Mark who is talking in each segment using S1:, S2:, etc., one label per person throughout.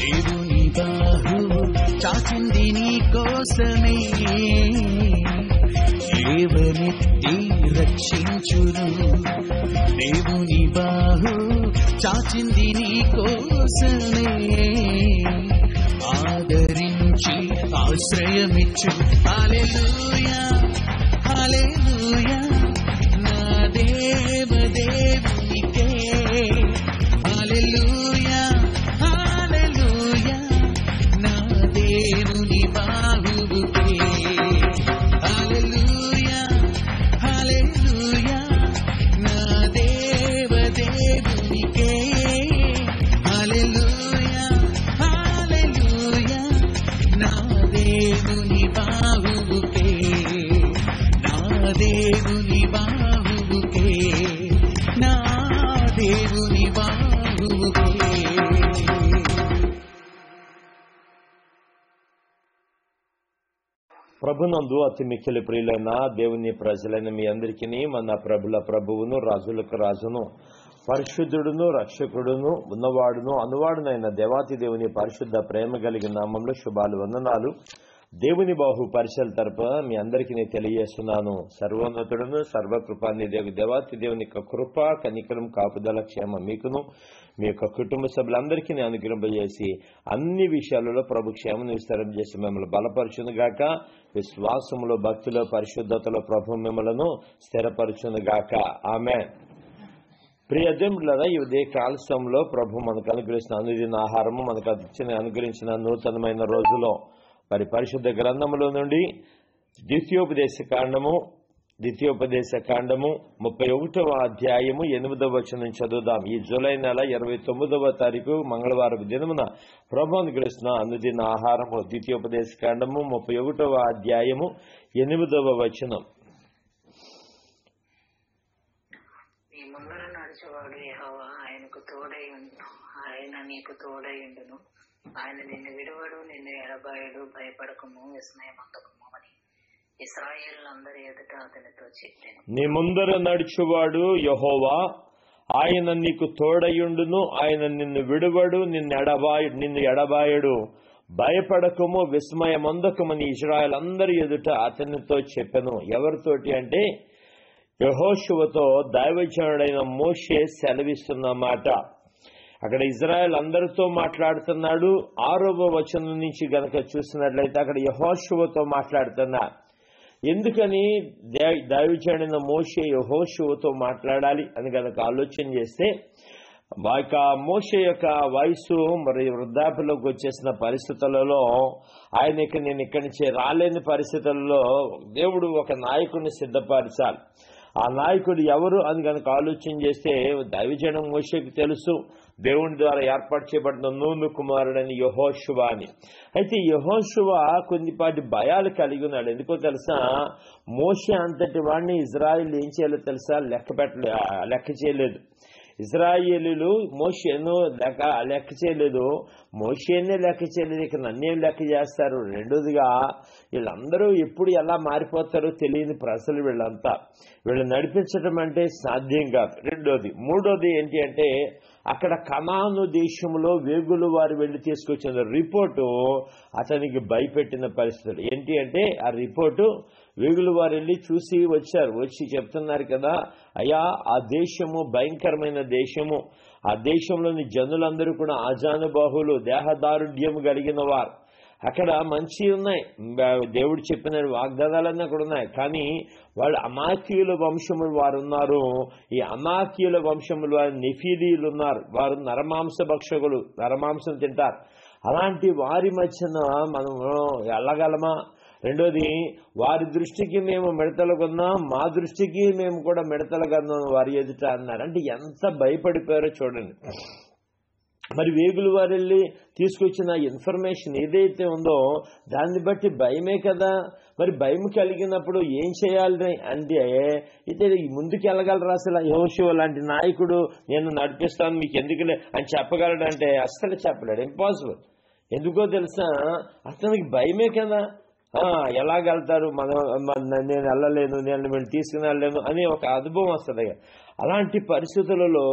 S1: దేవుని బాహువు చాచింది నీ కోసమే, లేవనెత్తి రక్షించును. దేవుని బాహువు చాచింది నీ కోసమే, ఆదరించి ఆశ్రయమిచ్చు. హల్లెలూయా హల్లెలూయా నా దేవదేవునికే. హల్లెలూయా హల్లెలూయా నా దేవుని బాహువుకే. హల్లెలూయా హల్లెలూయా నా దేవదేవునికే. హల్లెలూయా హల్లెలూయా నా దేవుని బాహువుకే. నా దేవుని బాహువుకే. నా దేవుని బాహువుకే.
S2: ప్రభునందు అతి మిక్కిలి ప్రియులైన దేవుని ప్రజలైన మీ అందరికీ మన ప్రభుల ప్రభువును రాజులకు రాజును పరిశుద్ధుడును రక్షకుడును ఉన్నవాడును అనువాడునైన దేవాతి దేవుని పరిశుద్ధ ప్రేమ కలిగిన నామంలో శుభాలు వందనాలు. దేవుని బాహు పరిశీల తరపున మీ అందరికీ నేను తెలియజేస్తున్నాను. సర్వోన్నతుడును సర్వకృపాన్ని దేవాతి దేవుని యొక్క కృప కనికరం కాపుదల క్షేమం మీకును మీ యొక్క కుటుంబ సభ్యులందరికీ నేను అనుగ్రహింపజేసి అన్ని విషయాలలో ప్రభు క్షేమను విస్తరం చేసి మిమ్మల్ని బలపరచును గాక. విశ్వాసములో భక్తిలో పరిశుద్ధతలో ప్రభు మిమ్మలను స్థిరపరచును గాక. ఆమేన్. ప్రియ దేవులారా, ఈ ఉదయ కాలశంలో ప్రభు మనకు అనుగ్రహించిన అనుదిన ఆహారము మనకు అనుగ్రహించిన నూతనమైన రోజులో మరి పరిశుద్ధ గ్రంథములో నుండి ద్వితీయోపదేశ కాండము 31వ అధ్యాయము 8వ వచనం చదువుదాం. ఈ జూలై నెల 29వ తారీఖు మంగళవారం దినమున ప్రభు అనుగ్రహిస్తున్న అనుదిన ఆహారము ద్వితీయోపదేశ కాండము 31వ అధ్యాయము 8వ వచనం.
S3: నీ ముందర నడిచేవాడు యెహోవా, ఆయనకు తోడై ఉండును. ఆయన నీకు తోడై ఉండును. ఆయన నిన్ను విడువడు, నిన్ను ఎడబాయడు. భయపడకము, విస్మయమందకము అని ఇశ్రాయేలులందరి ఎదుట అతనితో చెప్పాను.
S2: నీ ముందర నడిచేవాడు యెహోవా, ఆయన నీకు తోడయుండును. ఆయన నిన్ను విడువడు, నిన్ను ఎడబాయడు. భయపడకము, విస్మయమందకమని ఇశ్రాయేలులందరి ఎదుట అతనితో చెప్పాను. ఎవరితోటి అంటే యెహోషువతో దైవజనుడైన మోషే సెలవిస్తున్న మాట. అక్కడ ఇజ్రాయెల్ అందరితో మాట్లాడుతున్నాడు. 6వ వచనం నుంచి గనక చూసినట్లయితే అక్కడ యెహోషువతో మాట్లాడుతున్నా. ఎందుకని దైవజనుడైన మోషే యెహోషువతో మాట్లాడాలి అని గనక ఆలోచన చేస్తే, మోషే యొక్క వయసు మరి వృద్ధాప్యలోకి వచ్చేసిన పరిస్థితులలో నేను ఇక్కడి నుంచి రాలేని పరిస్థితుల్లో దేవుడు ఒక నాయకుడిని సిద్ధపరచాలి. ఆ నాయకుడు ఎవరు అని కనుక ఆలోచన చేస్తే దైవజనం మోషేకి తెలుసు, దేవుని ద్వారా ఏర్పాటు చేయబడిన నూను కుమారుడని యెహోషువ అని. అయితే యెహోషువ కొన్నిపాటి భయాలు కలిగి ఉన్నాడు. ఎందుకో తెలుసా, మోషే అంతటి వాడిని ఇజ్రాయిల్ ఏం చేయాలో తెలుసా, లెక్క చేయలేదు. ఇజ్రాయేలీలు మోషేను లెక్క చేయలేదు. మోషేనే లెక్క చేయలేదు, ఇక నన్నేం లెక్క చేస్తారు. రెండోదిగా వీళ్ళందరూ ఎప్పుడు ఎలా మారిపోతారో తెలియని ప్రజలు వీళ్ళంతా. వీళ్ళు నడిపించడం అంటే సాధ్యం కాదు. మూడోది ఏంటి అంటే అక్కడ కనాను దేశంలో వేగులు వారు వెళ్లి తీసుకొచ్చిన రిపోర్టు అతనికి భయపెట్టిన పరిస్థితులు. ఏంటి అంటే ఆ రిపోర్టు వేగులు వారు వెళ్ళి చూసి వచ్చి చెప్తున్నారు కదా, అయ్యా ఆ దేశము భయంకరమైన దేశము, ఆ దేశంలోని జనులందరూ కూడా ఆజానుబాహులు, దేహదారుఢ్యము కలిగిన వారు. అక్కడ మంచి ఉన్నాయి, దేవుడు చెప్పిన వాగ్దానాలన్నీ అక్కడ ఉన్నాయి. కానీ వాళ్ళు అమాకీయుల వంశములు వారు ఉన్నారు. ఈ అమాకీయుల వంశములు వారు నెఫీలీలు ఉన్నారు. వారు నరమాంస భక్షకులు, నరమాంసం తింటారు. అలాంటి వారి మధ్యన మనం వెళ్ళగలమా? రెండోది, వారి దృష్టికి మేము మిడతలుగున్నాం, మా దృష్టికి మేము కూడా మిడతలుగున్నాం వారి ఎదుట అన్నారు. అంటే ఎంత భయపడిపోయారో చూడండి. మరి వేగులు వారు వెళ్ళి తీసుకొచ్చిన ఇన్ఫర్మేషన్ ఏదైతే ఉందో దాన్ని బట్టి భయమే కదా. మరి భయం కలిగినప్పుడు ఏం చేయాలి అంటే అయితే ముందుకు వెళ్ళగలరా? అసలు యెహోషువ లాంటి నాయకుడు నేను నడిపిస్తాను మీకు ఎందుకులే అని చెప్పగలడంటే అస్సలు చెప్పలేడు, ఇంపాసిబుల్. ఎందుకో తెలుసా, అతనికి భయమే కదా. ఎలాగెళ్తారు, నేను వెళ్ళలేను, నేను తీసుకుని వెళ్ళలేను అని ఒక అనుభవం వస్తుంది. అలాంటి పరిస్థితులలో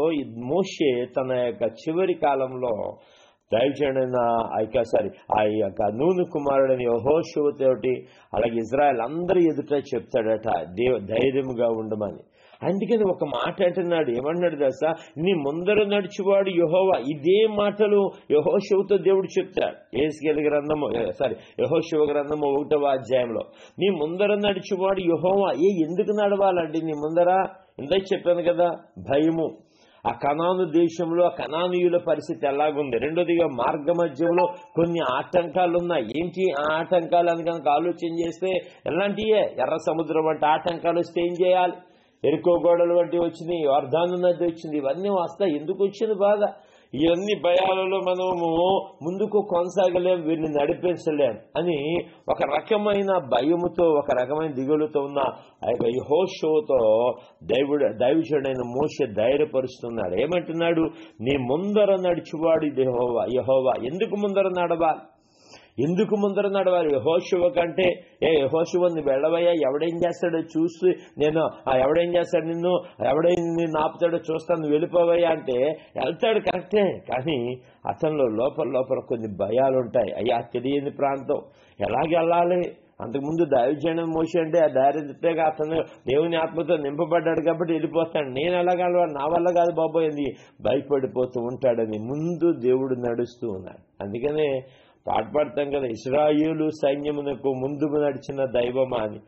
S2: మోషే తన యొక్క చివరి కాలంలో దైవజనుడైన ఆ యొక్క నూను కుమారుడైన యెహోషువతోటి అలాగే ఇజ్రాయెల్ అందరి ఎదుట చెప్తాడట ధైర్యముగా ఉండమని. అందుకని ఒక మాట అంటున్నాడు, ఏమన్నాడు తెలుసా, నీ ముందర నడిచేవాడు యెహోవా. ఇదే మాటలు యెహోషువతో దేవుడు చెప్తాడు. యెహోషువ గ్రంథము 1వ అధ్యాయంలో నీ ముందర నడిచేవాడు యెహోవా. ఎందుకు నడవాలండి నీ ముందర? ఇందాక చెప్పాను కదా, భయము. ఆ కనాను దేశంలో ఆ కనానీయుల పరిస్థితి ఎలాగుంది. రెండోదిగా మార్గ మధ్యంలో కొన్ని ఆటంకాలు ఉన్నాయి. ఏంటి ఆ ఆటంకాలు అని కనుక ఆలోచన చేస్తే ఎలాంటివే? ఎర్ర సముద్రం వంటి ఆటంకాలు వస్తే ఏం చేయాలి? ఎరుకో గోడలు వంటివి వచ్చినాయి, యోర్దాను నది వచ్చింది. ఇవన్నీ వస్తాయి. ఎందుకు వచ్చింది బాధ? ఇవన్నీ భయాలలో మనము ముందుకు కొనసాగలేం, వీరిని నడిపించలేం అని ఒక రకమైన భయముతో, ఒక రకమైన దిగులుతో ఉన్న ఆ యొక్క యెహోషువతో దైవజనుడైన మోషే ధైర్యపరుస్తున్నాడు. ఏమంటున్నాడు? నీ ముందర నడిచేవాడు యెహోవా. ఎందుకు ముందర నడవాలి? యెహోషువ కంటే యెహోషువ నువ్వు వెళ్ళవయ్యా, ఎవడేం చేస్తాడో చూసి నేను ఎవడేం చేస్తాడు నిన్ను, నిన్ను ఆపుతాడో చూస్తాను, నువ్వు వెళ్ళిపోవయ్యా అంటే వెళ్తాడు కరెక్టే. కానీ అతనిలో లోపల కొన్ని భయాలు ఉంటాయి. అయ్యా తెలియని ప్రాంతం, ఎలాగెళ్ళాలి? అంతకుముందు దైవజనుడైన మోషే అంటే ఆ ధైర్యంగా అతను దేవుని ఆత్మతో నింపబడ్డాడు కాబట్టి వెళ్ళిపోతాడు. నేను ఎలాగలవా, నా వల్ల కాదు బాబోయింది, భయపడిపోతూ ఉంటాడని ముందు దేవుడు నడుస్తూ ఉన్నాడు. అందుకనే పాట పాడతాం కదా, ఇశ్రాయేలు సైన్యమునకు ముందు నడిచిన దైవమా అని.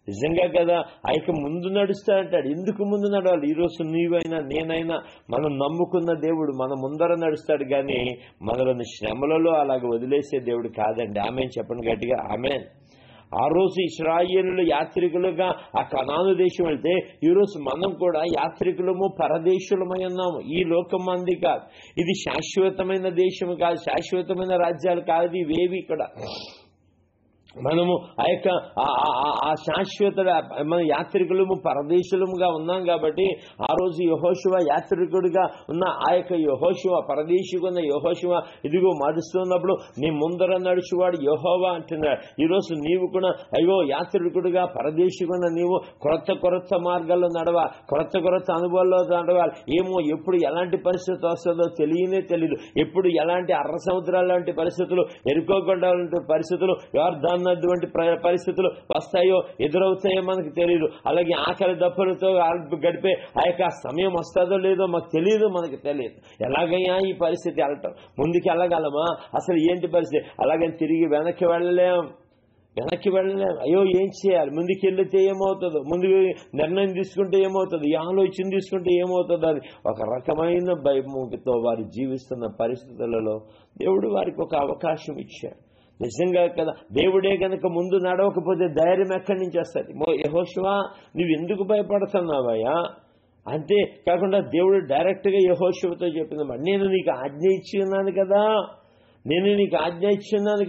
S2: నిజంగా కదా, ఆయనకు ముందు నడుస్తా అంటాడు. ఎందుకు ముందు నడవాలి? ఈరోజు నీవైనా నేనైనా మనం నమ్ముకున్న దేవుడు మన ముందర నడుస్తాడు, కానీ మనలోని శ్రమలలో అలాగ వదిలేసే దేవుడు కాదండి. ఆమెన్ చెప్పండి గట్టిగా, ఆమెన్. ఆ రోజు ఇశ్రాయేలులు యాత్రికులుగా ఆ కనాను దేశం వెళ్తే ఈరోజు మనం కూడా యాత్రికులము, పరదేశులమై ఉన్నాము. ఈ లోకం మంది కాదు, ఇది శాశ్వతమైన దేశము కాదు, శాశ్వతమైన రాజ్యాలు కాదు ఇవేవి. ఇక్కడ మనము ఆ యొక్క ఆ శాశ్వత మన యాత్రికులము, పరదేశులముగా ఉన్నాం కాబట్టి ఆ రోజు యెహోషువ యాత్రికుడిగా ఉన్న ఆ యొక్క యెహోషువ, పరదేశిగా ఉన్న యెహోషువ ఇదిగో నడుస్తున్నప్పుడు నీ ముందర నడుచువాడు యెహోవా అంటున్నాడు. ఈరోజు నీవు కూడా అయ్యో యాత్రికుడిగా, పరదేశిగా నీవు కొత్త మార్గాల్లో నడవాలి, కొత్త అనుభవాల్లో నడవాలి. ఏమో ఎప్పుడు ఎలాంటి పరిస్థితి వస్తుందో తెలియదు. ఎప్పుడు ఎలాంటి అర్ర సముద్రాల లాంటి పరిస్థితులు, ఎరుకోగొండ లాంటి పరిస్థితులు, యోర్దాను అటువంటి పరిస్థితులు వస్తాయో ఎదురవుతాయో మనకు తెలియదు. అలాగే ఆకలి దప్పులతో గడిపే ఆ యొక్క సమయం వస్తుందో లేదో మనకు తెలియదు. ఎలాగైనా ఈ పరిస్థితి వెళ్ళటం, ముందుకు వెళ్ళగలమా? అసలు ఏంటి పరిస్థితి? అలాగని తిరిగి వెనక్కి వెళ్ళలేం. అయ్యో ఏం చేయాలి? ముందుకు వెళ్తే ఏమవుతుందో, ముందుకు నిర్ణయం తీసుకుంటే ఏమవుతుంది, ఈ ఆలోచన తీసుకుంటే ఏమవుతుందో అని ఒక రకమైన భయముతో వారు జీవిస్తున్న పరిస్థితులలో దేవుడు వారికి ఒక అవకాశం ఇచ్చాడు. నిజంగా కదా, దేవుడే కనుక ముందు నడవకపోతే ధైర్యం ఎక్కడి నుంచి వస్తుంది? యెహోషువ నువ్వు ఎందుకు భయపడుతున్నావయ్యా? అంతే కాకుండా దేవుడు డైరెక్ట్గా యెహోషువతో చెప్పిందన్నమాట, నేను నీకు ఆజ్ఞ ఇచ్చున్నాను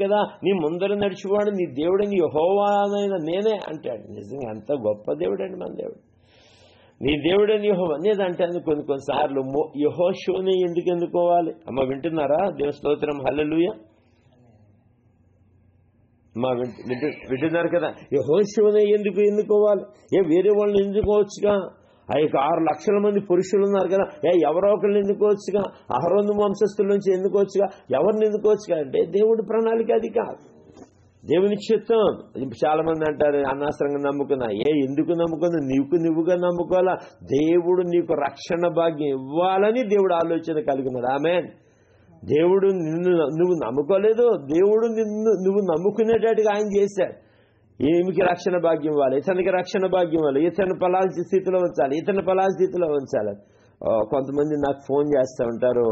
S2: కదా, నీ ముందర నడిచేవాడు నీ దేవుడిని యెహోవానైనా నేనే అంటాడు. నిజంగా అంత గొప్ప దేవుడండి మన దేవుడు. నీ దేవుడని యెహోవా అనేది అంటాను. కొన్నిసార్లు యెహోషువని ఎందుకు ఎన్నుకోవాలి? అమ్మ వింటున్నారా? దేవ స్తోత్రం, హల్లెలూయా. వింటున్నారు కదా, యెహోషువనే ఎందుకు ఎన్నుకోవాలి? వేరే వాళ్ళని ఎన్నుకోవచ్చుగా. ఆ యొక్క 6 లక్షల మంది పురుషులు ఉన్నారు కదా, ఎవరో ఒకరిని ఎన్నుకోవచ్చుగా. అహరోను వంశస్థుల నుంచి ఎన్నుకోవచ్చుగా. ఎవరిని ఎన్నుకోవచ్చుగా అంటే దేవుడి ప్రణాళిక అది కాదు, దేవుని చిత్తం. చాలా మంది అంటారు అనవసరంగా నమ్ముకున్నా. ఎందుకు నమ్ముకున్నా? నువ్వుగా నమ్ముకోవాలా? దేవుడు నీకు రక్షణ భాగ్యం ఇవ్వాలని దేవుడు ఆలోచన కలిగినాడు. ఆమేన్. దేవుడు నువ్వు నమ్ముకోలేదు, దేవుడు నువ్వు నమ్ముకునేటట్టుగా ఆయన చేశాడు. ఏమికి రక్షణ భాగ్యం ఇవ్వాలి, ఇతనికి రక్షణ భాగ్యం ఇవ్వాలి, ఇతను పలానా స్థితిలో ఉంచాలి, ఇతను పలానా స్థితిలో ఉంచాలి. కొంతమంది నాకు ఫోన్ చేస్తూ ఉంటారు,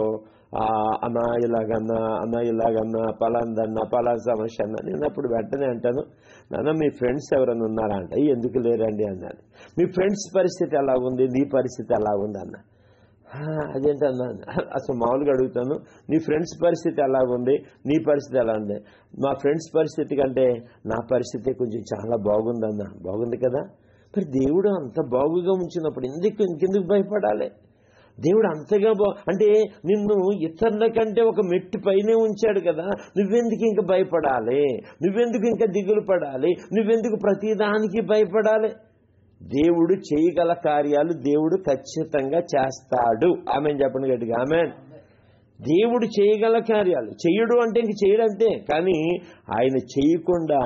S2: అన్నా ఇలాగన్నా పలానా సమస్య అన్నా. నేను అప్పుడు వెంటనే అంటాను, నాన్న మీ ఫ్రెండ్స్ ఎవరైనా ఉన్నారా అంట. ఎందుకు లేరండి అన్నాను. మీ ఫ్రెండ్స్ పరిస్థితి ఎలా ఉంది, నీ పరిస్థితి ఎలా ఉంది అన్న. అదేంటన్నా? అసలు మామూలుగా అడుగుతాను, నీ ఫ్రెండ్స్ పరిస్థితి ఎలా ఉంది, నీ పరిస్థితి ఎలా ఉంది? మా ఫ్రెండ్స్ పరిస్థితి కంటే నా పరిస్థితి కొంచెం చాలా బాగుందన్న. బాగుంది కదా, మరి దేవుడు అంత బాగుగా ఉంచినప్పుడు ఇంకెందుకు భయపడాలి? దేవుడు అంతగా అంటే నిన్ను ఇతరుల కంటే ఒక మెట్టు పైనే ఉంచాడు కదా, నువ్వెందుకు ఇంకా భయపడాలి? నువ్వెందుకు ఇంకా దిగులు పడాలి? నువ్వెందుకు ప్రతిదానికి భయపడాలి? దేవుడు చేయగల కార్యాలు దేవుడు ఖచ్చితంగా చేస్తాడు. ఆమెన్ చెప్పండి గట్టిగా, ఆమెన్. దేవుడు చేయగల కార్యాలు చెయ్యడు అంటే ఇంక చేయడంతే. కానీ ఆయన చేయకుండా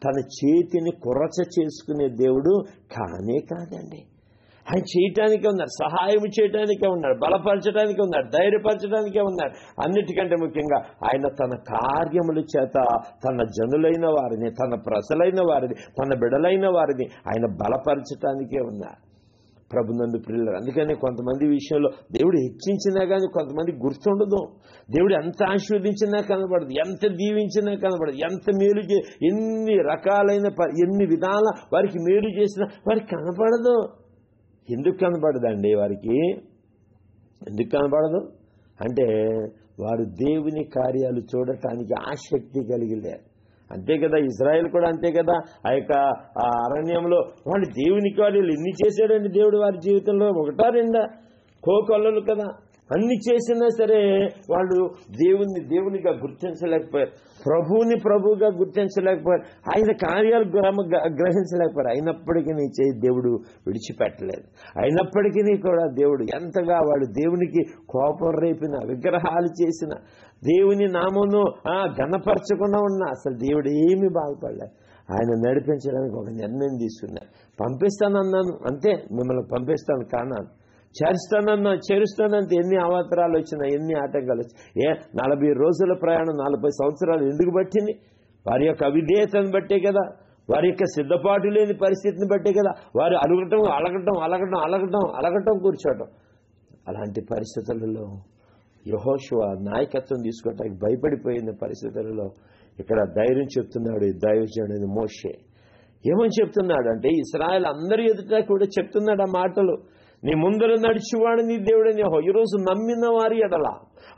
S2: తన చేతిని కురచ చేసుకునే దేవుడు కానే కాదండి. ఆయన చేయటానికే ఉన్నారు, సహాయం చేయటానికే ఉన్నారు, బలపరచడానికే ఉన్నారు, ధైర్యపరచడానికే ఉన్నారు. అన్నిటికంటే ముఖ్యంగా ఆయన తన కార్యముల చేత తన జనులైన వారిని, తన ప్రజలైన వారిని, తన బిడలైన వారిని ఆయన బలపరచటానికే ఉన్నారు. ప్రభునందు ప్రియులారా, అందుకని కొంతమంది విషయంలో దేవుడు హెచ్చించినా కానీ కొంతమంది గుర్తుండదు. దేవుడు ఎంత ఆశీర్వదించినా కనబడదు, ఎంత దీవించినా కనబడదు, ఎంత మేలు ఎన్ని రకాలైన ఎన్ని విధాల వారికి మేలు చేసినా వారికి కనబడదు. ఎందుకు కనబడదండి వారికి? ఎందుకు కనబడదు అంటే వారు దేవుని కార్యాలు చూడటానికి ఆసక్తి కలిగి లేరు. అంతే కదా, ఇజ్రాయెల్ కూడా అంతే కదా. ఆ యొక్క అరణ్యంలో వాళ్ళు దేవుని కార్యాలు ఎన్ని చేశాడండి దేవుడు వారి జీవితంలో? ఒకటా రెండా? కోకొల్లలు కదా. అన్ని చేసినా సరే వాళ్ళు దేవునిగా గుర్తించలేకపోయారు, ప్రభువుని ప్రభువుగా గుర్తించలేకపోయారు, ఆయన కార్యాలు గ్రహించలేకపోయారు. అయినప్పటికీ దేవుడు విడిచిపెట్టలేదు. అయినప్పటికీ కూడా దేవుడు ఎంతగా వాడు దేవునికి కోపం రేపిన, విగ్రహాలు చేసిన, దేవుని నామమును ఘనపరచకుండా ఉన్నా అసలు దేవుడు ఏమీ బాధపడలేదు. ఆయన నడిపించడానికి ఒక నిర్ణయం తీసుకున్నారు. పంపిస్తానన్నాను అంతే, మిమ్మల్ని పంపిస్తాను కానాను, చేరుస్తానంటే ఎన్ని అవతరాలు వచ్చినా, ఎన్ని ఆటంకాలు వచ్చినా. 40 రోజుల ప్రయాణం 40 సంవత్సరాలు ఎందుకు పట్టింది? వారి యొక్క అవిధేయతను బట్టే కదా, వారి యొక్క సిద్ధపాటు లేని పరిస్థితిని బట్టే కదా. వారు అలగటం కూర్చోవటం. అలాంటి పరిస్థితులలో యెహోషువ నాయకత్వం తీసుకోవటానికి భయపడిపోయిన పరిస్థితులలో ఇక్కడ ధైర్యం చెప్తున్నాడు దైవజనుడైన మోషే. ఏమని చెప్తున్నాడు అంటే ఇశ్రాయేలు అందరి ఎదుట కూడా చెప్తున్నాడు ఆ మాటలు. నీ ముందర నడిచేవాడు నీ దేవుడని యెహోవా. ఈరోజు నమ్మిన వారి ఎడల,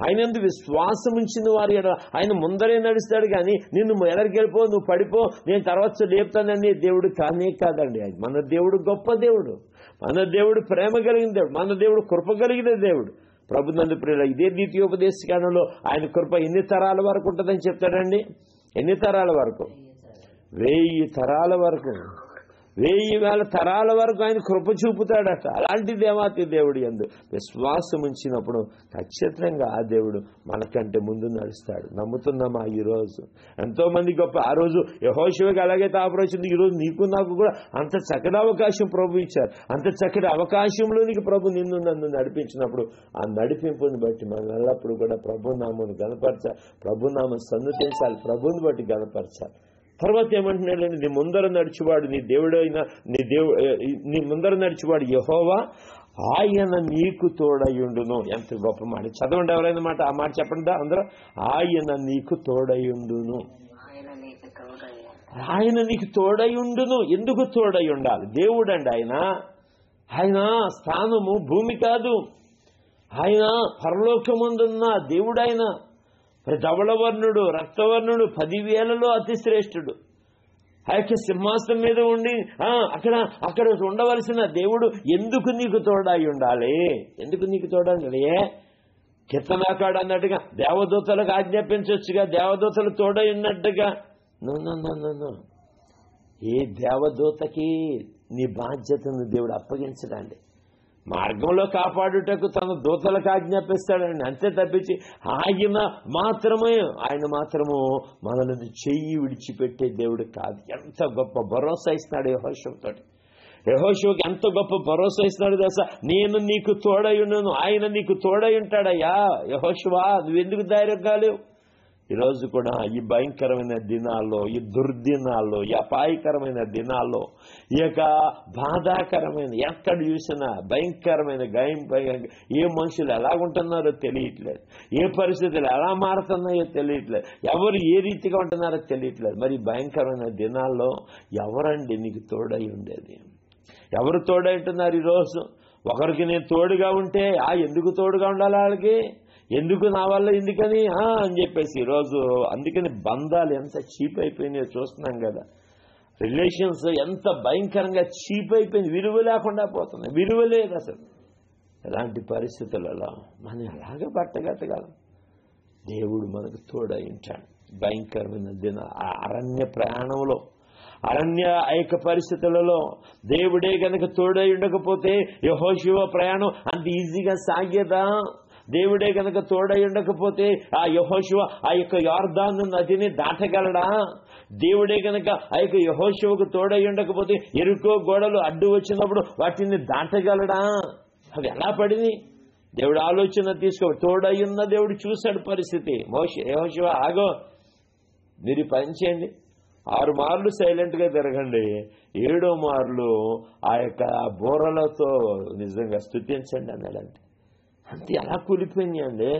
S2: ఆయన యందు విశ్వాసం ఉంచిన వారి ఎడల ఆయన ముందరే నడుస్తాడు. కానీ నిన్ను ఎదరికెళ్ళిపో, నువ్వు పడిపో, నేను తర్వాత లేపుతానని దేవుడు కానే కాదండి. ఆయన మన దేవుడు గొప్ప దేవుడు, మన దేవుడు ప్రేమ కలిగిన దేవుడు, మన దేవుడు కృప కలిగిన దేవుడు. ప్రభునందు ప్రియుల ఇదే ద్వితీయోపదేశకాండంలో ఆయన కృప ఎన్ని తరాల వరకు ఉంటుందని చెప్తాడండి? ఎన్ని తరాల వరకు? 1000 తరాల వరకు, 1000 తరాల వరకు ఆయన కృప చూపుతాడట. అలాంటి దేవాతి దేవుడు యందు విశ్వాసం ఉంచినప్పుడు ఖచ్చితంగా ఆ దేవుడు మనకంటే ముందు నడుస్తాడు. నమ్ముతున్నామా? ఈరోజు ఎంతో మంది గొప్ప, ఆ రోజు యెహోషువకి ఎలాగైతే ఆపరేషన్, ఈరోజు నీకు నాకు కూడా అంత చక్కటి అవకాశం ప్రభు ఇచ్చారు. అంత చక్కటి అవకాశంలోనికి ప్రభు నన్ను నడిపించినప్పుడు ఆ నడిపింపుని బట్టి మనం ఎల్లప్పుడు కూడా ప్రభు నామను గణపరచాలి, ప్రభు నామను సన్నుతించాలి, ప్రభుని బట్టి గణపరచాలి. తర్వాత ఏమంటున్నాడండి? నీ ముందర నడిచేవాడు నీ దేవుడైన నీ ముందర నడిచేవాడు యెహోవా, ఆయన నీకు తోడయుండును. ఎంత గొప్ప మాట! చదవండి ఎవరైనా మాట, ఆ మాట చెప్పండి అందరూ. ఆయన నీకు తోడయుండును, ఆయన నీకు తోడయుండును. ఎందుకు తోడై ఉండాలి? దేవుడు అండి ఆయన స్థానము భూమి కాదు, ఆయన పరలోకమందున్న దేవుడు. ఆయన ధవళవర్ణుడు, రక్తవర్ణుడు, 10,000లో అతి శ్రేష్ఠుడు. ఆ యొక్క సింహాసనం మీద ఉండి అక్కడ ఉండవలసిన దేవుడు ఎందుకు నీకు తోడై ఉండాలి? ఎందుకు నీకు తోడండి? కీర్తనాకాడు అన్నట్టుగా దేవదూతలకు ఆజ్ఞాపించవచ్చుగా, దేవదూతలు తోడై ఉన్నట్టుగా. నో. ఏ దేవదూతకి నీ బాధ్యతను దేవుడు అప్పగించడండి. మార్గంలో కాపాడుటకు తన దూతలకు ఆజ్ఞాపిస్తాడండి, అంతే తప్పించి ఆయన మాత్రము మనల్ని చెయ్యి విడిచిపెట్టే దేవుడు కాదు. ఎంత గొప్ప భరోసా ఇస్తున్నాడు యెహోషువతో. యెహోషువకి ఎంత గొప్ప భరోసా ఇస్తున్నాడు తెలుసా? నేను నీకు తోడై ఉన్నాను, ఆయన నీకు తోడై ఉంటాడయ్యా. యెహోషువా, నువ్వెందుకు ధైర్యం కాలేవు? ఈరోజు కూడా ఈ భయంకరమైన దినాల్లో, ఈ దుర్దినాల్లో, ఈ అపాయకరమైన దినాల్లో, ఈ యొక్క బాధాకరమైన, ఎక్కడ చూసినా భయంకరమైన ఏ మనుషులు ఎలాగుంటున్నారో తెలియట్లేదు, ఏ పరిస్థితులు ఎలా మారుతున్నాయో తెలియట్లేదు, ఎవరు ఏ రీతిగా ఉంటున్నారో తెలియట్లేదు. మరి భయంకరమైన దినాల్లో ఎవరండి నీకు తోడై ఉండేది? ఎవరు తోడై ఉంటున్నారు ఈరోజు? ఒకరికి నేను తోడుగా ఉంటే ఎందుకు తోడుగా ఉండాలి వాళ్ళకి? ఎందుకు నా వల్ల ఎందుకని అని చెప్పేసి ఈరోజు అందుకని బంధాలు ఎంత చీప్ అయిపోయినాయో చూస్తున్నాం కదా. రిలేషన్స్ ఎంత భయంకరంగా చీప్ అయిపోయింది, విలువ లేకుండా పోతున్నాయి, విలువ లేదు అసలు. ఎలాంటి పరిస్థితులలో మనం ఎలాగ పట్టగట్టగలం? దేవుడు మనకు తోడై ఉంటాడు. భయంకరమైన దిన అరణ్య ప్రయాణంలో, అరణ్య ఐక పరిస్థితులలో దేవుడే గనక తోడై ఉండకపోతే యెహోషువ ప్రయాణం అంత ఈజీగా సాగేదా? దేవుడే కనుక తోడై ఉండకపోతే ఆ యెహోషువ ఆ యొక్క యొర్దాను నదిని దాటగలడా? దేవుడే కనుక ఆ యొక్క యెహోషువకు తోడై ఉండకపోతే ఎరుకో గోడలు అడ్డు వచ్చినప్పుడు వాటిని దాటగలడా? అవి ఎలా పడింది? దేవుడు ఆలోచన తోడై ఉన్న దేవుడు చూశాడు పరిస్థితి. యెహోషువ ఆగో, మీరు పని చేయండి, 6 మార్లు సైలెంట్గా తిరగండి, 7వ మార్లు ఆ యొక్క బోరలతో నిజంగా స్తుతించండి అన్నాడంటే. అంతే ఎలా కూలిపోయింది అండి.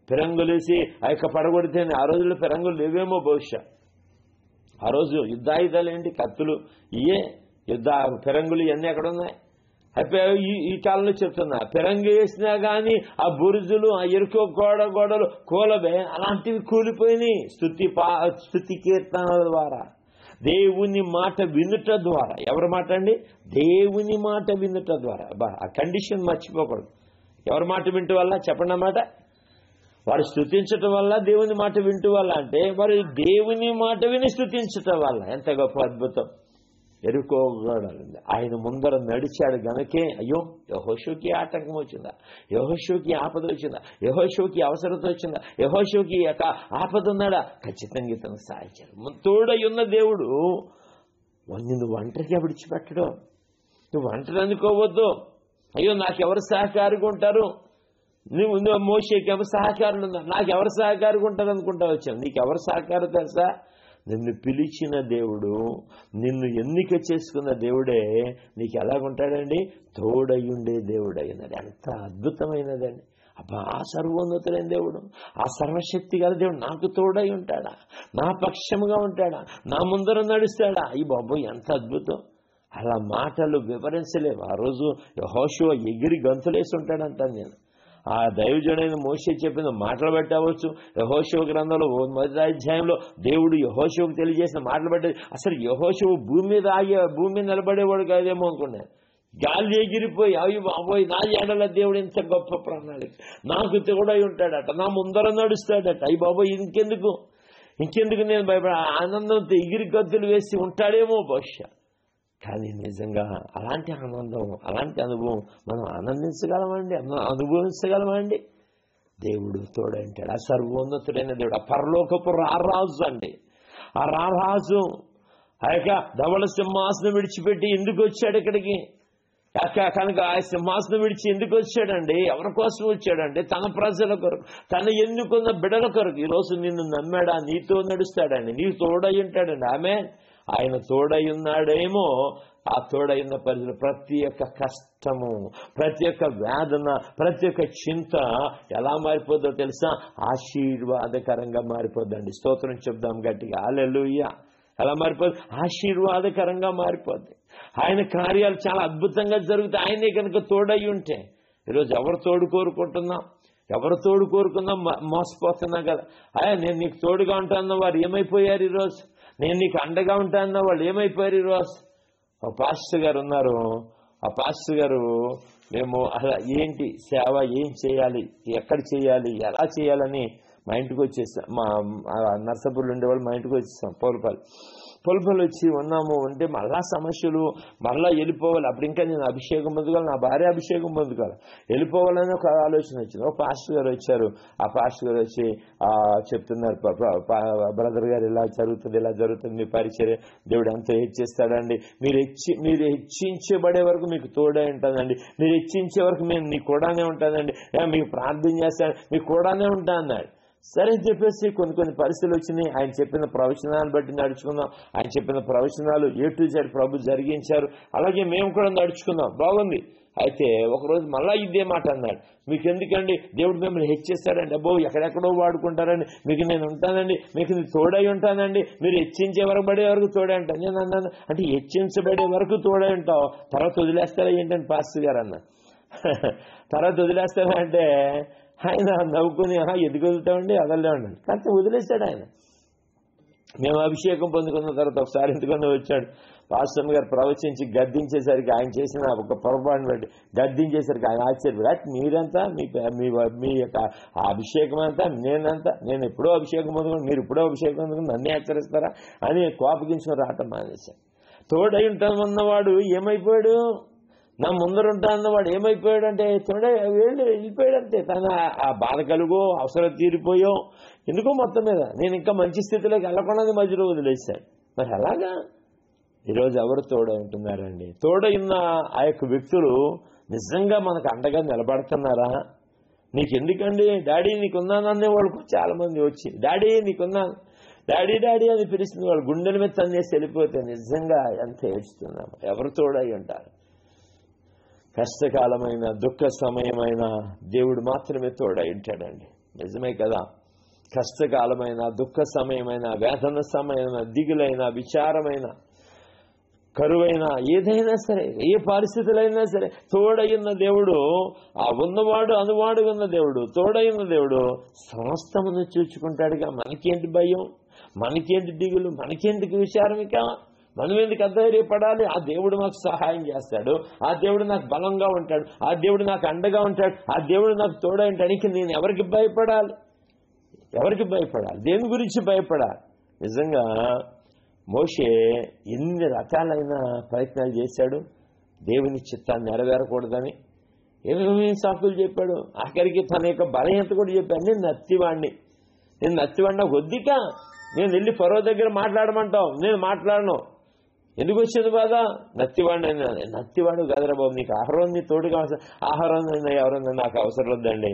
S2: ఫిరంగులేసి ఆ యొక్క పడగొడితే ఆ రోజుల్లో ఫిరంగులు లేవేమో బహుశా. ఆ రోజు యుద్ధాయుధాలు ఏంటి? కత్తులు, ఇయే ఫిరంగులు ఇవన్నీ ఎక్కడ ఉన్నాయి? ఈ కాలంలో చెప్తున్నా, ఫిరంగి వేసినా కానీ ఆ బురుజులు, ఆ ఎరుకో గోడలు కూలవే, అలాంటివి కూలిపోయినాయి. స్తుతి కీర్తనల ద్వారా, దేవుని మాట వినుట ద్వారా. ఎవరి మాట అండి? దేవుని మాట వినుట ద్వారా. ఆ కండిషన్ మర్చిపోకూడదు. ఎవరి మాట వింటూ వల్ల చెప్పండి అన్నమాట. వారు స్తుతించటం వల్ల, దేవుని మాట వింటూ వల్ల అంటే వారు దేవుని మాట విని స్తుతించటం వల్ల. ఎంత గొప్ప అద్భుతం. ఎరుకోగలడు ఆయన ముందర నడిచాడు గనకే అయ్యో యెహోషువకి ఆటంకం వచ్చిందా, యెహోషువకి ఆపద వచ్చిందా, యెహోషువకి అవసరత వచ్చిందా, యెహోషువకి యొక్క ఆపద ఉన్నాడా? ఖచ్చితంగా ఇతను సాధించాడు. తోడై ఉన్న దేవుడు నిన్ను ఒంటరిగా విడిచిపెట్టడం. నువ్వు ఒంటరి అనుకోవద్దు. అయ్యో నాకెవరు సహకారిగా ఉంటారు, నువ్వు మోషేకి ఎవరు సహకారులు ఉన్నారు, నాకు ఎవరు సహకారిగా ఉంటారు అనుకుంటా వచ్చాను. నీకు ఎవరు సహకారం తెలుసా? నిన్ను పిలిచిన దేవుడు, నిన్ను ఎన్నిక చేసుకున్న దేవుడే నీకు ఎలాగుంటాడండి? తోడయ్యుండే దేవుడు అయినది. ఎంత అద్భుతమైనదండి. అబ్బా, ఆ సర్వోన్నతులైన దేవుడు, ఆ సర్వశక్తి గల దేవుడు నాకు తోడై ఉంటాడా, నా పక్షముగా ఉంటాడా, నా ముందర నడుస్తాడా? ఈ బాబు ఎంత అద్భుతం. అలా మాటలు వివరించలేవు. ఆ రోజు యెహోషువ ఎగిరి గంతులేసి ఉంటాడంటాను నేను. ఆ దైవజనుడైన మోషే చెప్పిన మాటలు బట్టి అవ్వచ్చు, యెహోషువ గ్రంథంలో 1వ అధ్యాయంలో దేవుడు యెహోషువకు తెలియజేసిన మాటలు బట్టి అసలు యెహోషువ భూమి మీద నిలబడేవాడు కాదేమో అనుకున్నాను. గాలి ఎగిరిపోయి అవి బాబోయ్ నా ఏడల దేవుడు ఇంత గొప్ప ప్రణాళిక, నాకు తోడై ఉంటాడట, నా ముందర నడుస్తాడట. అయ్యి బాబోయ్ ఇంకెందుకు నేను భయపడ, ఆనందంతో ఎగిరి గద్దులు వేసి ఉంటాడేమో బహుశా. కానీ నిజంగా అలాంటి ఆనందం, అలాంటి అనుభవం మనం ఆనందించగలమండి, అనుభవించగలమండి? దేవుడు తోడంటాడు. ఆ సర్వోన్నతుడైన దేవుడు, ఆ పరలోకపు రారాజు అండి. ఆ రారాజు ఆ యొక్క ధవళ సింహాసనం విడిచిపెట్టి ఎందుకు వచ్చాడు ఇక్కడికి? కనుక ఆ సింహాసనం విడిచి ఎందుకు వచ్చాడండి? ఎవరి కోసం వచ్చాడండి? తన ప్రజల కొరకు, తన ఎన్నుకున్న బిడ్డల కొరకు. ఈరోజు నిన్ను నమ్మాడా? నీతో నడుస్తాడండి, నీవు తోడై ఉంటాడండి. ఆమె ఆయన తోడై ఉన్నాడేమో. ఆ తోడై ఉన్న పరిధిలో ప్రతి ఒక్క కష్టము, ప్రతి ఒక్క వేదన, ప్రతి ఒక్క చింత ఎలా మారిపోద్దో తెలుసా? ఆశీర్వాదకరంగా మారిపోద్దండి. స్తోత్రం చెప్దాం గట్టిగా, హల్లెలూయా. ఎలా మారిపోద్ది? ఆశీర్వాదకరంగా మారిపోద్ది. ఆయన కార్యాలు చాలా అద్భుతంగా జరుగుతాయి ఆయనే కనుక తోడై ఉంటే. ఈరోజు ఎవరు తోడు కోరుకుంటున్నాం? ఎవరు తోడు కోరుకున్నా మోసపోతున్నాం కదా. నేను నీకు తోడుగా ఉంటానన్న వారు ఏమైపోయారు ఈరోజు? నేను నీకు అండగా ఉంటానన్న వాళ్ళు ఏమైపోయారు ఈరోజు? ఒక పాస్టర్ గారు ఉన్నారు. ఆ పాస్టర్ గారు మేము అలా ఏంటి సేవ, ఏం చేయాలి, ఎక్కడ చేయాలి, ఎలా చేయాలని మా ఇంటికి వచ్చేసాం. మా నర్సాపూర్లో ఉండేవాళ్ళు మా ఇంటికి వచ్చేసాం. పొలపల్లి వచ్చి ఉన్నాము. ఉంటే మళ్ళా సమస్యలు, మళ్ళా వెళ్ళిపోవాలి. అప్పుడు ఇంకా నేను అభిషేకం పొందుకోవాలి, నా భార్య అభిషేకం పొందుకోవాలి, వెళ్ళిపోవాలని ఒక ఆలోచన వచ్చింది. ఒక పాస్టర్ గారు వచ్చారు. ఆ పాస్టర్ గారు వచ్చి చెప్తున్నారు, బ్రదర్ గారు ఇలా జరుగుతుంది మీ పరిచర్య, దేవుడు ఎంతో హెచ్చిస్తాడండి, మీరు హెచ్చించబడే వరకు మీకు తోడే ఉంటానండి, మీరు హెచ్చించే వరకు మేము మీకు కూడానే ఉంటానండి, మీకు ప్రార్థన చేస్తాను, మీకు కూడానే ఉంటా అన్నాడు. సరే అని చెప్పేసి కొన్ని పరిస్థితులు వచ్చినాయి. ఆయన చెప్పిన ప్రవచనాలను బట్టి నడుచుకున్నాం. ఆయన చెప్పిన ప్రవచనాలు A to Z ప్రభు జరిగించారు. అలాగే మేము కూడా నడుచుకున్నాం, బాగుంది. అయితే ఒకరోజు మళ్ళా ఇదే మాట అన్నాడు, మీకు ఎందుకండి దేవుడు మిమ్మల్ని హెచ్చిస్తాడండి, అబ్బో ఎక్కడెక్కడో వాడుకుంటారండి, మీకు నేను ఉంటానండి, మీకు నేను తోడై ఉంటానండి, మీరు హెచ్చించే వరకు పడే వరకు తోడై ఉంటాను. నేను అన్నాను, అంటే హెచ్చించబడే వరకు తోడై ఉంటావు, తర్వాత వదిలేస్తారా ఏంటంటే పాస్టర్ గారు అన్న. తర్వాత వదిలేస్తారా అంటే ఆయన నవ్వుకుని ఎందుకు వదులుతామండి, వదలలేమండి, కాకపోతే వదిలేశాడు ఆయన. మేము అభిషేకం పొందుకున్న తర్వాత ఒకసారి ఎందుకన్నా వచ్చాడు, పాస్టర్ గారు ప్రవచించి గద్దించేసరికి, ఆయన చేసిన ఒక పొరపాటును బట్టి గద్దించేసరికి ఆయన ఆశ్చర్యపడి, మీరంతా మీ యొక్క అభిషేకం అంతా నేనంతా, నేను ఎప్పుడో అభిషేకం పొందుకుని మీరు ఇప్పుడో అభిషేకం పొందుకుని నన్నే హెచ్చరిస్తారా అని కోపగించుకుని రావటం మానేశాడు. తోడై ఉంటామన్నవాడు ఏమైపోయాడు? నా ముందరుంటా అన్నవాడు ఏమైపోయాడంటే వెళ్ళిపోయాడంతే. తన ఆ బాధ కలుగో అవసరం తీరిపోయో ఎందుకో మొత్తం మీద నేను ఇంకా మంచి స్థితిలోకి వెళ్ళకుండానే మధ్యలో వదిలేశాను. మరి అలాగా ఈరోజు ఎవరు తోడై ఉంటున్నారండి? తోడైన ఆ యొక్క వ్యక్తులు నిజంగా మనకు అండగా నిలబడుతున్నారా? నీకెందుకండి డాడీ నీకున్నాననే వాళ్ళు చాలా మంది వచ్చి డాడీ నీకున్నాను డాడీ డాడీ అని పిలుస్తుంది. వాళ్ళు గుండెల మీద తన్నేసి వెళ్ళిపోతే నిజంగా ఎంత ఏడుస్తున్నాము. ఎవరు తోడై ఉంటారు? కష్టకాలమైన దుఃఖ సమయమైన దేవుడు మాత్రమే తోడై ఉంటాడండి. నిజమే కదా? కష్టకాలమైన దుఃఖ సమయమైన వేదన సమయమైన దిగులైన విచారమైన కరువైనా ఏదైనా సరే ఏ పరిస్థితులైనా సరే తోడైన దేవుడు, ఆ ఉన్నవాడు అనువాడు ఉన్న దేవుడు, తోడైన దేవుడు సమస్తమును చూచుకుంటాడుగా. మనకేంటి భయం, మనకేంటి దిగులు, మనకేందుకు విచారం? ఇక మనం ఎందుకు అధైర్యపడాలి? ఆ దేవుడు మాకు సహాయం చేస్తాడు, ఆ దేవుడు నాకు బలంగా ఉంటాడు, ఆ దేవుడు నాకు అండగా ఉంటాడు, ఆ దేవుడు నాకు తోడై ఉంటానికి నేను ఎవరికి భయపడాలి? ఎవరికి భయపడాలి? దేని గురించి భయపడాలి? నిజంగా మోషే ఎన్ని రకాలైన ప్రయత్నాలు చేశాడు దేవుని చిత్తాన్ని నెరవేరకూడదని. ఏమేమి సాకులు చెప్పాడు. ఆఖరికి తన యొక్క బలహీనత కూడా చెప్పాడు. నేను నత్తివాడిన వద్దిక నేను వెళ్ళి ఫరో దగ్గర మాట్లాడమంటావు, నేను మాట్లాడను. ఎందుకు వచ్చింది బాధ? నత్తివాడు కదరా బాబు, నీకు ఆహారం నీ తోడుగా ఆహారం ఎవరన్నా నాకు అవసరం వద్దండి,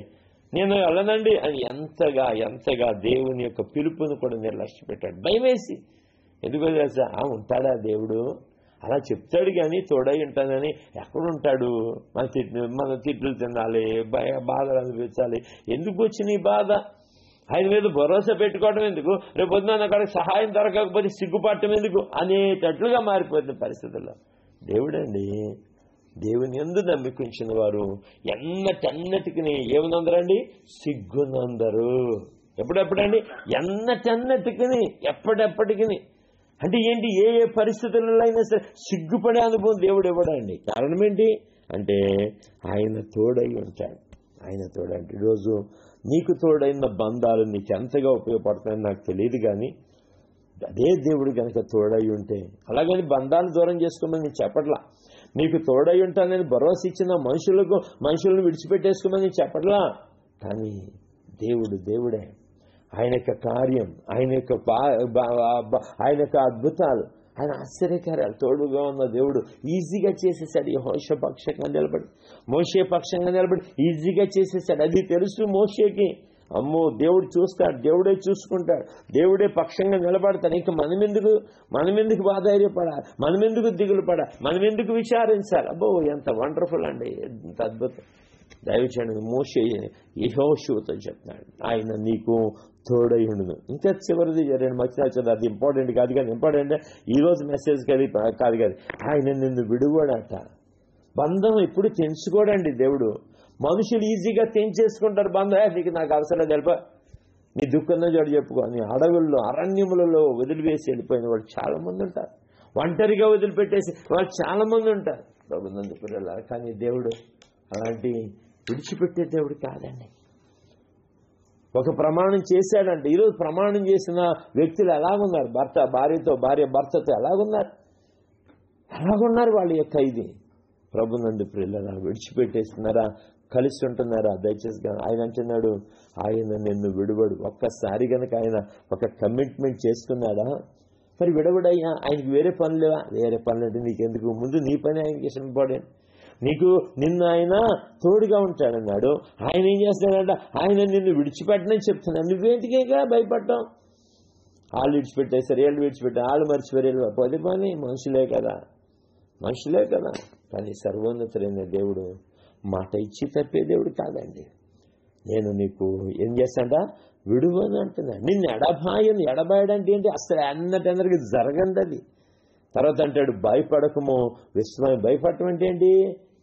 S2: నేను వెళ్ళనండి అని ఎంతగా దేవుని యొక్క పిలుపుని కూడా నిర్లక్ష్య పెట్టాడు. భయమేసి. ఎందుకో తెలుసా? ఉంటాడా దేవుడు? అలా చెప్తాడు కానీ తోడై ఉంటానని ఎక్కడుంటాడు? మన తిట్లు తినాలి, బాధలు అనిపించాలి. ఎందుకు వచ్చిన ఈ బాధ? ఆయన మీద భరోసా పెట్టుకోవడం ఎందుకు? రేపు పొద్దున అక్కడికి సహాయం దొరకకపోతే సిగ్గుపడటం ఎందుకు అనేటట్లుగా మారిపోతున్న పరిస్థితుల్లో దేవుడండి, దేవుని యందు నమ్మికుంచిన వారు ఎన్నటన్నటికి ఏమనందరండి? సిగ్గునందరు. ఎప్పుడెప్పుడండి? ఎన్నటన్నటికి ఎప్పటికి. అంటే ఏంటి? ఏ పరిస్థితులలో అయినా సరే సిగ్గుపడే అనుభవం దేవుడు ఇవ్వడండి. కారణం ఏంటి అంటే ఆయన తోడై ఉంటాడు. ఆయన తోడంటే ఈరోజు నీకు తోడైన బంధాలు నీకు ఎంతగా ఉపయోగపడతాయని నాకు తెలియదు, కానీ అదే దేవుడు కనుక తోడై ఉంటే, అలాగని బంధాలు దూరం చేసుకోమని నేను చెప్పట్లా. నీకు తోడై ఉంటానని భరోసా ఇచ్చిన మనుషులను విడిచిపెట్టేసుకోమని చెప్పట్లా. కానీ దేవుడే, ఆయన యొక్క కార్యం, ఆయన యొక్క అద్భుతాలు, ఆయన ఆశ్చర్యకార్యాలు తోడుగా ఉన్న దేవుడు ఈజీగా చేసేసాడు. మోషే పక్షంగా నిలబడి ఈజీగా చేసేసాడు. అది తెలుసు మోషేకి. అమ్మో దేవుడు చూస్తాడు, దేవుడే చూసుకుంటాడు, దేవుడే పక్షంగా నిలబడతాడు. ఇంకా మనమెందుకు బాధైర్యపడాలి, మనమెందుకు దిగులు పడాలి, మనమెందుకు విచారించాలి? అబ్బో ఎంత వండర్ఫుల్ అండి, ఎంత అద్భుతం. దయచేయండి మోషే యెహోషువతో చెప్తున్నాడు, ఆయన నీకు తోడై ఉండును. ఇంకా చివరిది రెండు మర్చిపోతుంది, అది ఇంపార్టెంట్ కాదు కానీ ఇంపార్టెంట్ ఈరోజు మెసేజ్ కాదు ఆయన నిన్ను విడువడట. బంధం ఎప్పుడు తెంచుకోడండి దేవుడు. మనుషులు ఈజీగా తెంచేసుకుంటారు బంధం. నీకు నాకు అవసరం తెలుప, నీ దుఃఖంలో చోటు చెప్పుకో అని అడవుల్లో అరణ్యములలో వదిలివేసి వెళ్ళిపోయిన వాళ్ళు చాలా మంది ఉంటారు. ఒంటరిగా వదిలిపెట్టేసి వాళ్ళు చాలా మంది ఉంటారు ప్రభునందు పిల్లలు. కానీ దేవుడు అలాంటి విడిచిపెట్టే దేవుడు కాదండి. ఒక ప్రమాణం చేశాడంటే, ఈరోజు ప్రమాణం చేసిన వ్యక్తులు ఎలాగున్నారు? భార్య భర్తతో ఎలాగున్నారు వాళ్ళ యొక్క ఇది ప్రభునందు పిల్లలు విడిచిపెట్టేస్తున్నారా? కలిసి ఉంటున్నారా? దయచేసి ఆయన అంటున్నాడు, ఆయన నిన్ను విడువడు. ఒక్కసారి కనుక ఆయన ఒక కమిట్మెంట్ చేసుకున్నాడా మరి విడవడయ్యా. ఆయనకి వేరే పనులంటే నీకెందుకు? ముందు నీ పని ఆయనకి ఇంపార్టెంట్. నిన్ను ఆయన తోడుగా ఉంటాడన్నాడు. ఆయన ఏం చేస్తాడంట? ఆయన నిన్ను విడిచిపెట్టనని చెప్తున్నాడు. నువ్వేంటికేగా భయపడ్డావు? వాళ్ళు విడిచిపెట్టేసారు, వీళ్ళు విడిచిపెట్టారు, వాళ్ళు మర్చిపోయారు. పది పని మనుషులే కదా. కానీ సర్వోన్నతుడైన దేవుడు మాట ఇచ్చి తప్పే దేవుడు కాదండి. నేను నీకు ఏం చేస్తాడా? విడువని అంటున్నాడు. నిన్ను ఎడబాయడంటే ఏంటి? అసలు అన్నట్టందరికి జరగండి అది. తర్వాత అంటాడు భయపడకము విస్మయం. భయపడటం అంటే ఏంటి?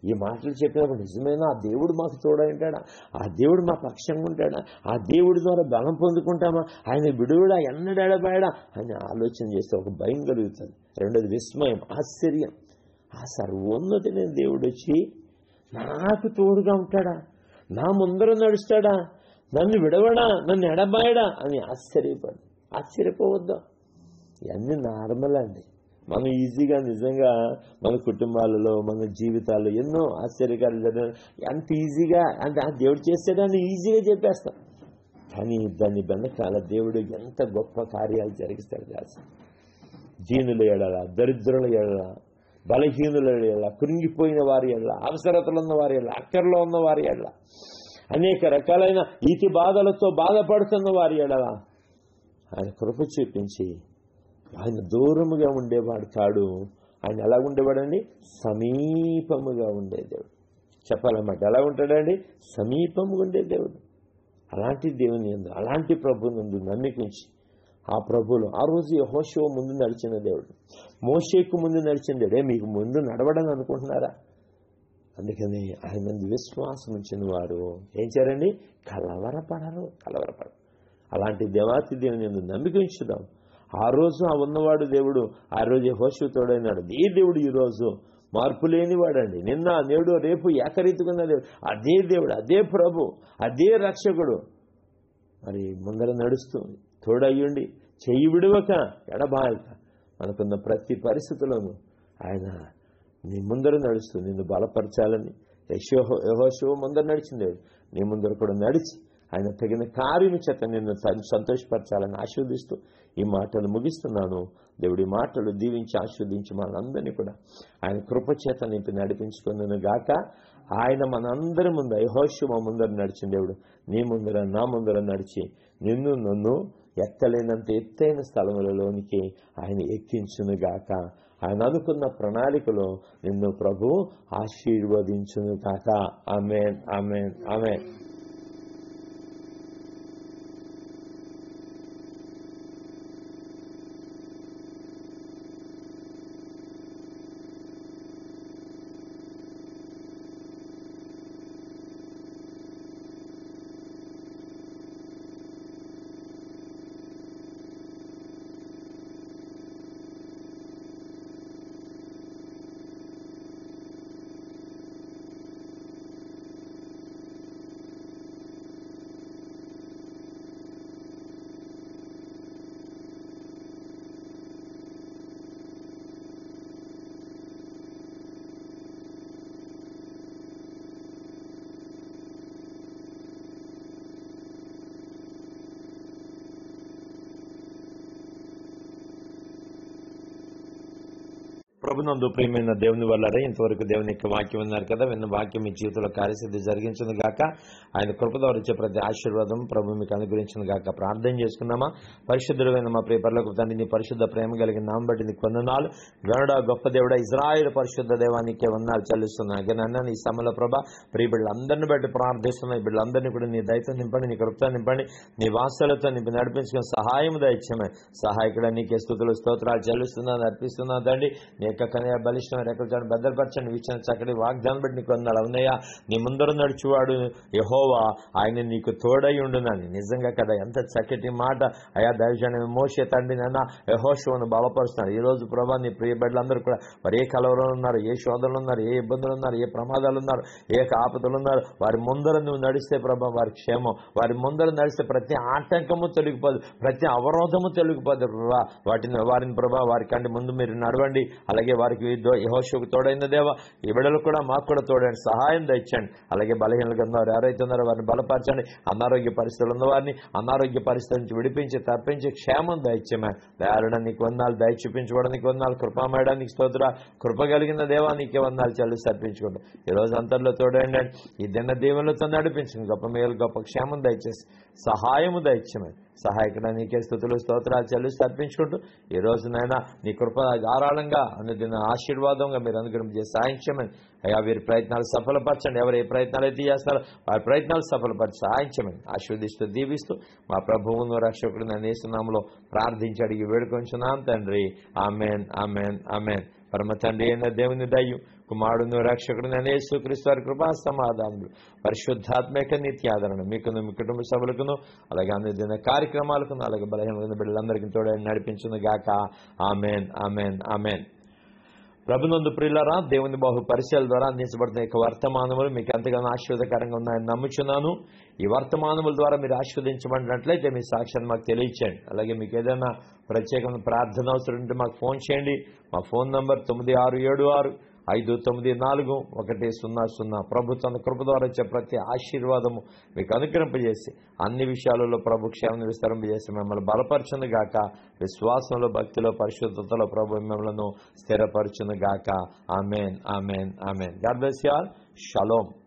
S2: ఈ మాటలు చెప్పినప్పుడు నిజమేనా? ఆ దేవుడు మాకు తోడై ఉంటాడా? ఆ దేవుడు మా పక్షంగా ఉంటాడా? ఆ దేవుడి ద్వారా బలం పొందుకుంటామా? ఆయన విడువడా, ఎన్నడు ఎడబాయడా అని ఆలోచన చేస్తే ఒక భయం కలుగుతుంది. రెండోది విస్మయం, ఆశ్చర్యం. ఆ సర్వోన్నతమైన దేవుడు వచ్చి నాకు తోడుగా ఉంటాడా, నా ముందర నడుస్తాడా, నన్ను విడవడా, నన్ను ఎడబాయడా అని ఆశ్చర్యపోవద్దాం. ఇవన్నీ నార్మల్ అండి. మనం ఈజీగా నిజంగా మన కుటుంబాలలో మన జీవితాల్లో ఎన్నో ఆశ్చర్యకాలు జరిగిన అంత ఈజీగా అంటే ఆ దేవుడు చేసేదాన్ని ఈజీగా చెప్పేస్తాం. కానీ దాన్ని వెనకాల దేవుడు ఎంత గొప్ప కార్యాలు జరిగిస్తాడు కాదు. దీనుల ఎడల, దరిద్రుల ఎడల, బలహీనుల ఎడల, కృంగిపోయిన వారి ఎడల, అవసరతలు ఉన్న వారి ఎడల, అక్కర్లో ఉన్న వారి ఎడల, అనేక రకాలైన ఈతి బాధలతో బాధపడుతున్న వారి ఎడల ఆయన కృప చూపించి ఆయన దూరముగా ఉండేవాడు కాడు. ఆయన ఎలా ఉండేవాడండి? సమీపముగా ఉండే దేవుడు. చెప్పాలన్నమాట, ఎలా ఉంటాడండి? సమీపముగా ఉండే దేవుడు. అలాంటి దేవుని యందు, అలాంటి ప్రభువుని యందు నమ్మికించి ఆ ప్రభువులు ఆ రోజు యెహోషువ ముందు నడిచిన దేవుడు, మోషేకు ముందు నడిచిన దేవుడే మీకు ముందు నడవడని అనుకుంటున్నారా? అందుకని ఆయన మంది విశ్వాసం ఉంచిన వారు ఏం చేయాలండి? కలవరపడరు. అలాంటి దేవాతి దేవుని యందు నమ్మిక ఉంచుదాం. ఆ రోజు ఆ ఉన్నవాడు దేవుడు, ఆ రోజు యెహోషువ తోడైనాడు. ఈ దేవుడు ఈ రోజు మార్పు లేనివాడండి. నిన్న నేడు రేపు ఏకరీతిగా దేవుడు, అదే దేవుడు, అదే ప్రభు, అదే రక్షకుడు. మరి ముందర నడుస్తూ తోడయ్యుండి చెయ్యి విడవక ఎడబాయక మనకున్న ప్రతి పరిస్థితులను ఆయన నీ ముందర నడుస్తూ నిన్ను బలపరచాలని యెహోషువ ముందర నడిచింది. నీ ముందర కూడా నడిచి ఆయన తగిన కార్యము చేత నిన్ను సంతోషపరచాలని ఆశీర్వదిస్తూ ఈ మాటలు ముగిస్తున్నాను. దేవుడి మాటలు దీవించి ఆశీర్వదించి మనందరినీ కూడా ఆయన కృపచేత నింపి నడిపించుకున్నాను గాక. ఆయన మనందరి ముందు యెహోషువ ముందర నడిచిన దేవుడు నీ ముందర నా ముందర నడిచి నిన్ను నన్ను ఎక్కలేనంత ఎత్తైన స్థలములలోనికి ఆయన ఎక్కించును గాక. ఆయన అనుకున్న ప్రణాళికలో నిన్ను ప్రభు ఆశీర్వదించును గాక. ఆమేన్, ఆమేన్, ఆమేన్. ప్రభునందు ప్రియమైన దేవుని వల్లరే ఇంతవరకు దేవుని యొక్క వాక్యం విన్నారు కదా. విన్న వాక్యం మీ జీవితంలో కార్యసిద్ధి జరిగించును గాక. ఆయన కృప ద్వారా వచ్చే ప్రతి ఆశీర్వాదం ప్రభు మీకు అనుగ్రహించును గాక. ప్రార్థన చేసుకున్నామా? పరిశుద్ధుడైన మా ప్రియ పరలోక తండ్రి, నీ పరిశుద్ధ ప్రేమ కలిగిన నామం బట్టి నీకు వందనాలు. గనుడ గొప్ప దేవుడా, ఇజ్రాయేలు పరిశుద్ధ దేవానికే వందనాలు చెల్లిస్తున్నా. అగనన్నా నీ సమల ప్రభ ప్రియ బిడ్డలందరినీ బట్టి ప్రార్థిస్తున్నా. ఈ బిడ్డలందరినీ కూడా నీ దయతో నింపండి, నీ కృపతో నింపండి, నీ వాత్సలతో నింపి నడిపించుకుని సహాయం దయచేయమని సహాయకుడ నీకే స్తుతులు స్తోత్రాలు చెల్లిస్తున్నాను, అర్పిస్తున్నా తండ్రి. నీ యొక్క కన్య బలిష్టమైన రెక్కలతో భద్రపరచండి. ఇచ్చిన చక్కటి వాగ్దానం బట్టి నీకు వందనాలు. అవునయ్యా, నీ ముందర నడుచువాడు యెహోవా, ఆయన నీకు తోడై ఉండునని. నిజంగా కదా, ఎంత చక్కటి మాట అయా. దైవజన మోషే తండ్రి నాన్న యెహోషువను బలపరుస్తున్నారు. ఈ రోజు ప్రభా నీ ప్రియ బిడ్డలందరూ కూడా వారు ఏ కలవరం ఉన్నారు, ఏ శోధనలు ఉన్నారు, ఏ ఇబ్బందులు ఉన్నారు, ఏ ప్రమాదాలు ఉన్నారు, ఏ ఆపదలు ఉన్నారు, వారి ముందర నువ్వు నడిస్తే ప్రభా వారి క్షేమం, వారి ముందర నడిస్తే ప్రతి ఆటంకము తొలగిపోదు, ప్రతి అవరోధము తొలగిపోదు ప్రభా. వారిని ప్రభా వారి కంటే ముందు మీరు నడవండి. అలాగే వారికి యెహోషువకు తోడైన దేవా, ఈ బిడ్డలు కూడా మాకు కూడా తోడైన సహాయం దయచండి. అలాగే బలహీనలుగా ఉన్నారు ఎవరైతే ఉన్నారో వారిని బలపరచండి. అనారోగ్య పరిస్థితులు ఉన్న వారిని అనారోగ్య పరిస్థితుల నుంచి విడిపించి తప్పించి క్షేమం దయచేమే. దయాళడానికి వందనాలు, దయ చూపించుకోవడానికి వందనాలు, కృపామయడానికి స్తోత్ర. కృప కలిగిన దేవా నీకే వందనాలు చెల్లిసి అర్పించుకోండి. ఈ రోజు అంతర్లో తోడైండి. ఈ దిన దీవెనలతో నడిపించండి. గొప్ప మేలు గొప్ప క్షేమం దయచేసి సహాయము దయచేమే. సహాయకుడ నీకే స్తుతులు స్తోత్రాలు చెల్లిసి అర్పించుకుంటూ ఈ రోజునైనా నీ కృప ధారాళంగా అనుదిన ఆశీర్వాదంగా మీరు అనుగ్రహించే సహాయం చేయమని అయ్యా. వీరి ప్రయత్నాలు సఫలపరచండి. ఎవరు ఏ ప్రయత్నాలు అయితే చేస్తారో వారి ప్రయత్నాలు సఫలపరిచి సహాయం చేయమని ఆశీర్వదిస్తూ దీవిస్తూ మా ప్రభువును రక్షకుడు నన్ను యేసునామములో ప్రార్థించి అడిగి వేడుకొంచున్నాం తండ్రి. ఆమేన్, ఆమేన్, ఆమేన్. పరమ తండ్రి అయిన దేవుని దయ్యం, కుమారుడును రక్షకుడు నన్ను యేసుక్రీస్తు వారి కృపా సమాధానములు, పరిశుద్ధాత్మక నిత్యాదరణ మీకును మీ కుటుంబ సభ్యులకును అలాగే అనుదిన కార్యక్రమాలకును అలాగే బలహీనమైన బిడ్డలందరికీ తోడని నడిపించును గాక. ఆమేన్, ఆమేన్, ఆమేన్. ప్రభునందు ప్రియులారా, దేవుని బహు పరిచయాల ద్వారా అందించబడుతున్న యొక్క వర్తమానములు మీకు ఎంతగానో ఆశీర్వాదకరంగా ఉన్నాయని నమ్ముచున్నాను. ఈ వర్తమానముల ద్వారా మీరు ఆశీర్వదించబడినట్లయితే మీ సాక్ష్యాన్ని మాకు తెలియచేయండి. అలాగే మీకు ఏదైనా ప్రత్యేకమైన ప్రార్థన అవసరం ఉంటే మాకు ఫోన్ చేయండి. మా ఫోన్ నంబర్ 9676541100. ప్రభు తన కృప ద్వారా వచ్చే ప్రతి ఆశీర్వాదము మీకు అనుగ్రహింపజేసి అన్ని విషయాలలో ప్రభు క్షేమను విస్తరింపజేసి మిమ్మల్ని బలపరచును గాక. విశ్వాసంలో, భక్తిలో, పరిశుద్ధతలో ప్రభు మిమ్మల్ని స్థిరపరచును గాక. Amen, amen, amen. God bless you all. Shalom.